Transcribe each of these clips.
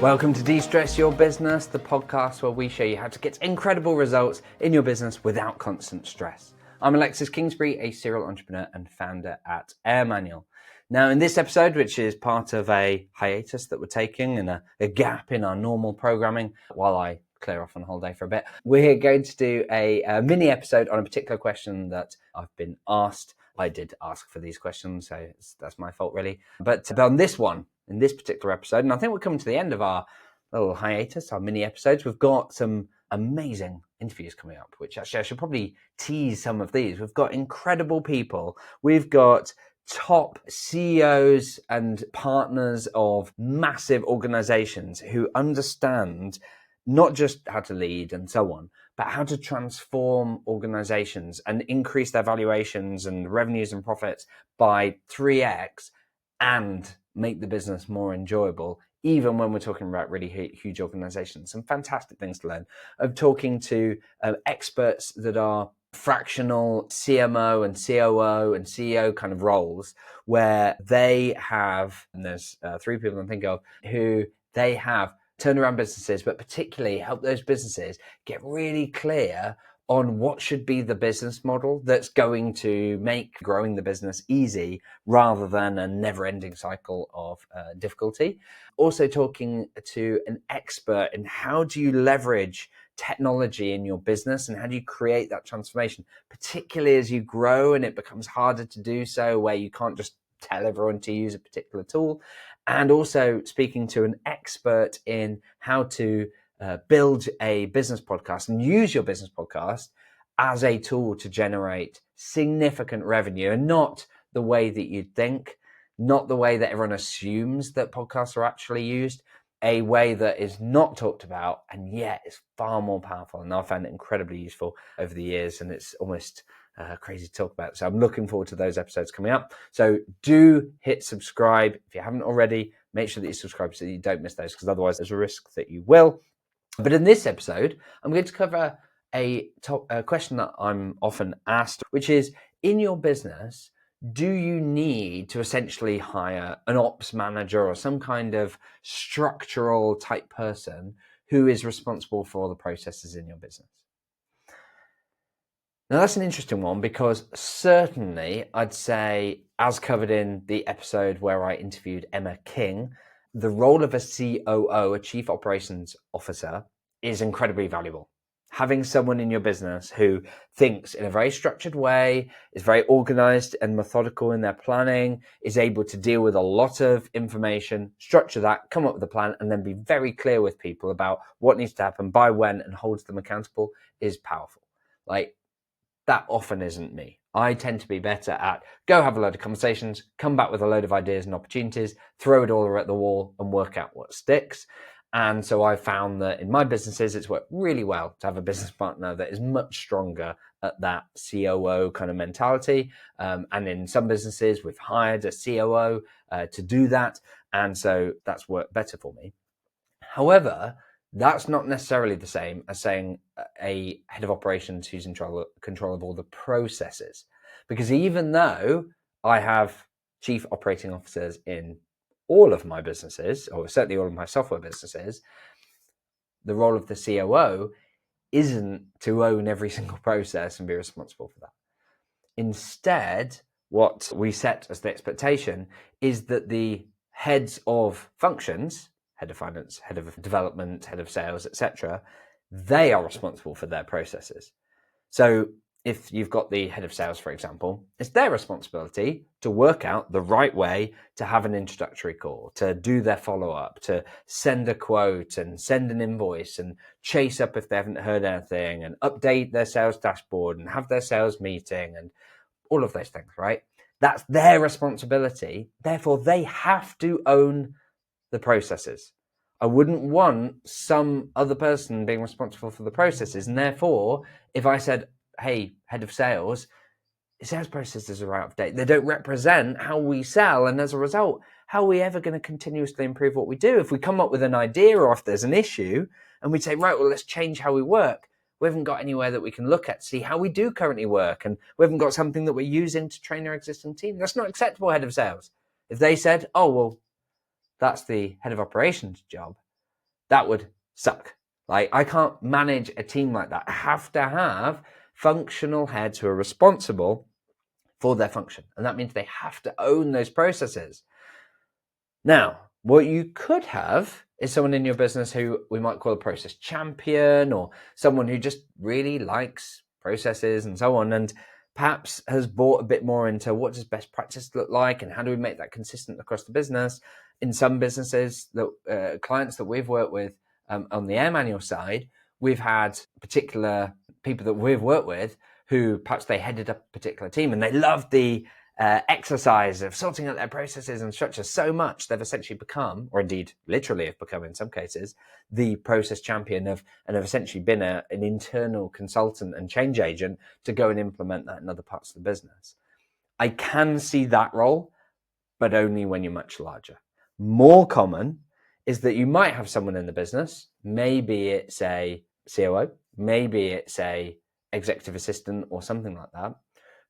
Welcome to De-Stress Your Business, the podcast where we show you how to get incredible results in your business without constant stress. I'm Alexis Kingsbury, a serial entrepreneur and founder at AirManual. Now, in this episode, which is part of a hiatus that we're taking and a gap in our normal programming while I clear off on holiday for a bit, we're going to do a mini episode on a particular question that I've been asked. I did ask for these questions, so that's my fault really. But on this one, in this particular episode, and I think we're coming to the end of our little hiatus, our mini episodes, we've got some amazing interviews coming up, which actually I should probably tease some of these. We've got incredible people. We've got top CEOs and partners of massive organizations who understand not just how to lead and so on, but how to transform organizations and increase their valuations and revenues and profits by 3x and make the business more enjoyable, even when we're talking about really huge organizations. Some fantastic things to learn of talking to experts that are fractional CMO and COO and CEO kind of roles where they have, and there's three people I think of, who they have turned around businesses, but particularly help those businesses get really clear on what should be the business model that's going to make growing the business easy rather than a never-ending cycle of difficulty. Also talking to an expert in how do you leverage technology in your business and how do you create that transformation, particularly as you grow and it becomes harder to do so, where you can't just tell everyone to use a particular tool. And also speaking to an expert in how to build a business podcast and use your business podcast as a tool to generate significant revenue, and not the way that you'd think, not the way that everyone assumes that podcasts are actually used, a way that is not talked about and yet is far more powerful. And I found it incredibly useful over the years, and it's almost crazy to talk about. So I'm looking forward to those episodes coming up. So do hit subscribe. If you haven't already, make sure that you subscribe so that you don't miss those, because otherwise there's a risk that you will. But in this episode, I'm going to cover a question that I'm often asked, which is, in your business, do you need to essentially hire an ops manager or some kind of structural type person who is responsible for all the processes in your business? Now, that's an interesting one, because certainly I'd say, as covered in the episode where I interviewed Emma King, the role of a COO, a Chief Operations Officer, is incredibly valuable. Having someone in your business who thinks in a very structured way, is very organized and methodical in their planning, is able to deal with a lot of information, structure that, come up with a plan, and then be very clear with people about what needs to happen, by when, and holds them accountable, is powerful. That often isn't me. I tend to be better at go have a load of conversations, come back with a load of ideas and opportunities, throw it all at the wall and work out what sticks. And so I found that in my businesses, it's worked really well to have a business partner that is much stronger at that COO kind of mentality. And in some businesses, we've hired a COO to do that. And so that's worked better for me. However, that's not necessarily the same as saying a head of operations who's in control of all the processes. Because even though I have chief operating officers in all of my businesses, or certainly all of my software businesses, the role of the COO isn't to own every single process and be responsible for that. Instead, what we set as the expectation is that the heads of functions, head of finance, head of development, head of sales, etc., they are responsible for their processes. So if you've got the head of sales, for example, it's their responsibility to work out the right way to have an introductory call, to do their follow-up, to send a quote and send an invoice and chase up if they haven't heard anything and update their sales dashboard and have their sales meeting and all of those things, right? That's their responsibility. Therefore, they have to own the processes. I wouldn't want some other person being responsible for the processes. And therefore, if I said, hey, head of sales, sales processes are out of date. They don't represent how we sell. And as a result, how are we ever going to continuously improve what we do? If we come up with an idea or if there's an issue and we say, right, well, let's change how we work, we haven't got anywhere that we can look at, see how we do currently work. And we haven't got something that we're using to train our existing team. That's not acceptable, head of sales. If they said, oh, well, that's the head of operations job, That would suck. Like, I can't manage a team like that. I have to have functional heads who are responsible for their function. And that means they have to own those processes. Now, what you could have is someone in your business who we might call a process champion, or someone who just really likes processes and so on, and perhaps has bought a bit more into what does best practice look like and how do we make that consistent across the business. In some businesses, that clients that we've worked with on the AirManual side, we've had particular people that we've worked with who perhaps they headed up a particular team and they loved the exercise of sorting out their processes and structures so much they've essentially become, or indeed literally have become in some cases, the process champion and have essentially been an internal consultant and change agent to go and implement that in other parts of the business. I can see that role, but only when you're much larger. More common is that you might have someone in the business, maybe it's a COO, maybe it's a executive assistant or something like that,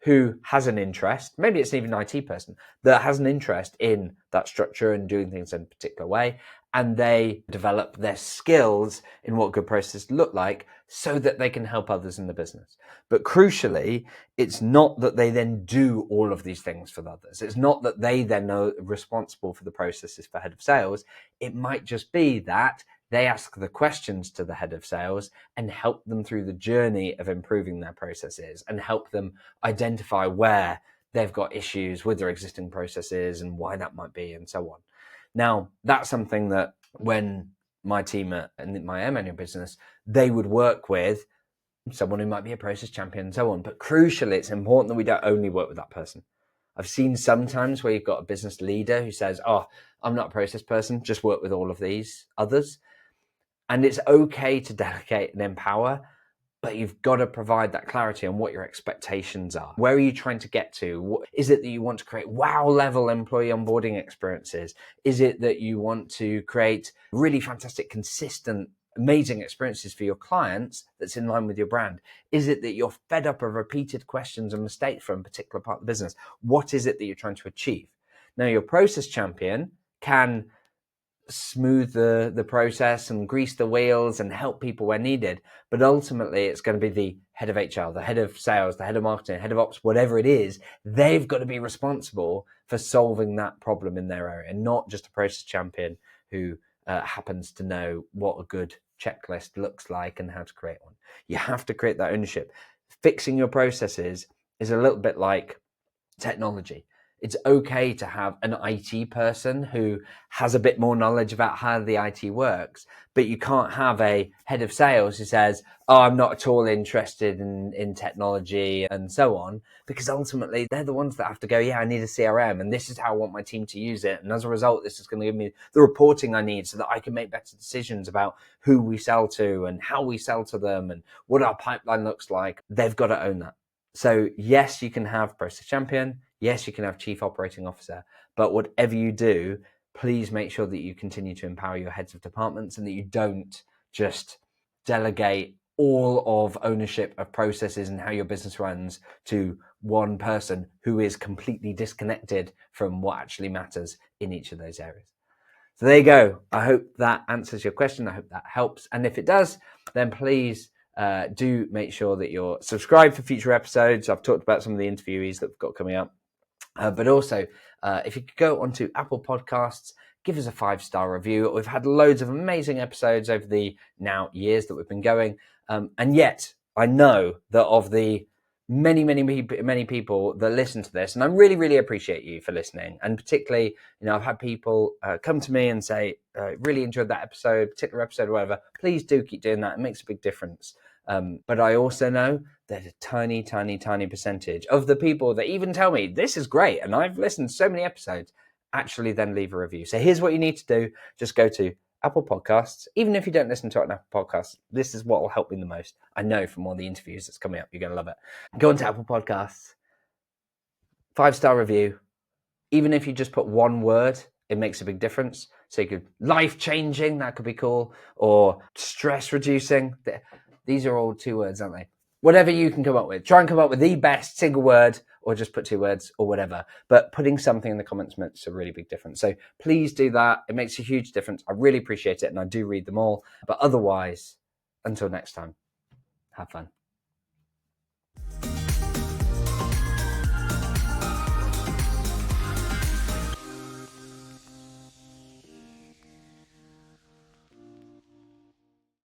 who has an interest, maybe it's even an IT person, that has an interest in that structure and doing things in a particular way, and they develop their skills in what good processes look like so that they can help others in the business. But crucially, it's not that they then do all of these things for others. It's not that they then are responsible for the processes for head of sales. It might just be that they ask the questions to the head of sales and help them through the journey of improving their processes and help them identify where they've got issues with their existing processes and why that might be and so on. Now, that's something that when my team in my AirManual business, they would work with someone who might be a process champion and so on. But crucially, it's important that we don't only work with that person. I've seen sometimes where you've got a business leader who says, oh, I'm not a process person, just work with all of these others. And it's okay to delegate and empower, but you've got to provide that clarity on what your expectations are. Where are you trying to get to? What is it that you want to create wow level employee onboarding experiences? Is it that you want to create really fantastic, consistent, amazing experiences for your clients that's in line with your brand? Is it that you're fed up of repeated questions and mistakes from a particular part of the business? What is it that you're trying to achieve? Now, your process champion can smooth the process and grease the wheels and help people where needed. But ultimately, it's going to be the head of HR, the head of sales, the head of marketing, head of ops, whatever it is. They've got to be responsible for solving that problem in their area, not just a process champion who happens to know what a good checklist looks like and how to create one. You have to create that ownership. Fixing your processes is a little bit like technology. It's okay to have an IT person who has a bit more knowledge about how the IT works, but you can't have a head of sales who says, oh, I'm not at all interested in technology and so on, because ultimately they're the ones that have to go, yeah, I need a CRM and this is how I want my team to use it. And as a result, this is going to give me the reporting I need so that I can make better decisions about who we sell to and how we sell to them and what our pipeline looks like. They've got to own that. So yes, you can have process champion. Yes, you can have chief operating officer, but whatever you do, please make sure that you continue to empower your heads of departments and that you don't just delegate all of ownership of processes and how your business runs to one person who is completely disconnected from what actually matters in each of those areas. So there you go. I hope that answers your question. I hope that helps. And if it does, then please do make sure that you're subscribed for future episodes. I've talked about some of the interviewees that we've got coming up. But also, if you could go onto Apple Podcasts, give us a 5-star review. We've had loads of amazing episodes over the now years that we've been going. And yet, I know that of the many people that listen to this, and I really, really appreciate you for listening. And particularly, I've had people come to me and say, really enjoyed that episode, particular episode or whatever. Please do keep doing that. It makes a big difference. But I also know that a tiny percentage of the people that even tell me this is great and I've listened to so many episodes actually then leave a review. So here's what you need to do. Just go to Apple Podcasts. Even if you don't listen to it on Apple Podcasts, this is what will help me the most. I know from all the interviews that's coming up, you're going to love it. Go onto Apple Podcasts, 5-star review. Even if you just put one word, it makes a big difference. So you could life-changing, that could be cool, or stress-reducing. These are all 2 words, aren't they? Whatever you can come up with. Try and come up with the best single word, or just put 2 words or whatever. But putting something in the comments makes a really big difference. So please do that. It makes a huge difference. I really appreciate it, and I do read them all. But otherwise, until next time, have fun.